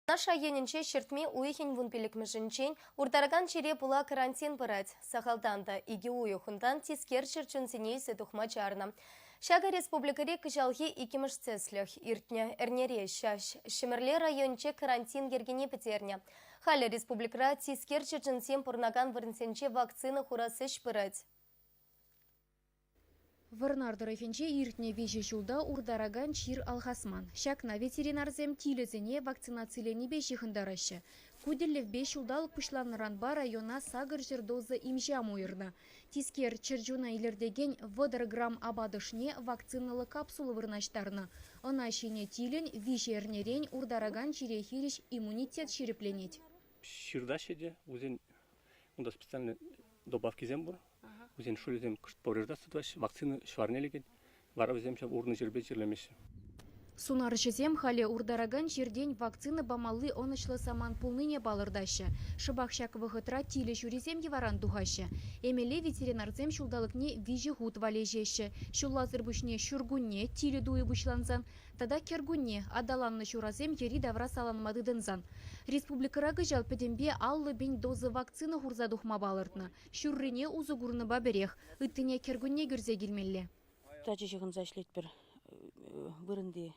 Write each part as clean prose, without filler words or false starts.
Наша енінче шертме уйхен вунпелік мүжінчен урдараган чере пула карантин пырать. Сахалтанда иги уйхундан тискер шерчунсеней сетухма чарна. Шага республикаре кыжалхи икимыш цеслях иртне эрнере шаш. Шемерле районче карантин ергене петерне. Халя республикара тискер шерчунсен пурнаган вырнсенче вакцина хурасыш пырать. Варнардыр ефенче иртне вежі жылда урдараган чир алхасман. Шакна ветеринарзем тилезене вакцинацийлени беші хындарашы. Куделлев 5 жылдалық пышланыранба района сагыр жердозы имжам уйырна. Тискер чыржуна илердеген вадыр грамм абадышне вакциналы капсулы вырнаштарны. Она шене тилен вежі эрнерен урдараган чирехириш иммунитет шерепленет. Ширдашеде узен унда специальный добавки зембур. Өзен шөлезем күшт повреждаться, вакцины шварнелеген, вара өзем шап урны жербе жерлемеші. Сунарышызем хале урдараган жерден вакцины бамалы онышлы саман пулныне балырдашы. Шыбақ шак вғытра тилі жүрезем еваран духашы. Эмеле ветеринарзем шулдалыкне вижі ғут валежеші. Шуллазыр бүшне шүргунне тилі дуы бүшланзан. Тада кергунне адаланны шуразем ери давра саланмады дынзан. Республикарагы жалпедембе аллы бен дозы вакцины хурза духма балырдны. Шүррене узы гурны баберех. Ыттыне кергунне гүрзе келмелі. Тачы жығынза ішлетпір вырынды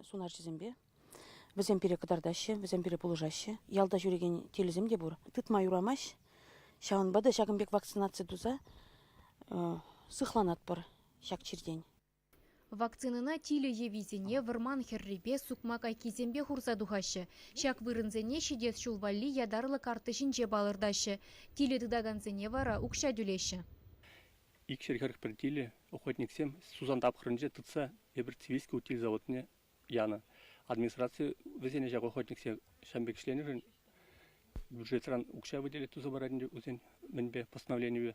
сунар жезембе. Візем пере кадардашы, візем пере пулыжашы. Ялда жүреген теліземде бұр. Тытма юрамаш. Шауын бады шағынбек вакцинация дуза сықланат бұр шақ черден. Вакцинына тилі евизене вырман херребе сукмакай кезембе хурса духашы. Шак вырынзене шедес шулвали ядарлы карты жинже балырдашы. Тилі дыдаганзене вара укша дүлеші. Икшер бір тилі охотниксем сузан тапқырынже тұтса ебір цивильский утил заводыне яна. Администрация везене жақ охотниксе шамбек шленерін бюджетран укша выделет туза барадынже өзен мінбе постановлению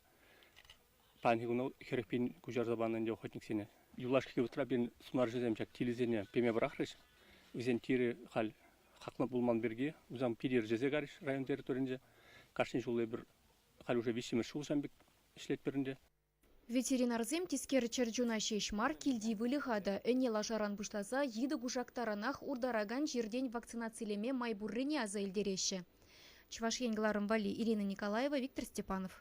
панхигуна херекпен кужар забанынде охотниксене. Юлашки утра бен сунар жезем жақ тилізене пеме барахрыш. Өзен тири хал хақны булман берге, өзен пидер жезе гарыш район территоринже. Кашын жолы бір хал уже вишімір шул шамбек ішлет берінде. Ветеринарзем тискер чыржуна шешмар килди вылыхады. Әне лажаран бұшлаза еді гужақтаранақ урдараган жерден вакцинациялеме майбуррене аза елдереші. Чувашьенгіларым Вали, Ирина Николаева, Виктор Степанов.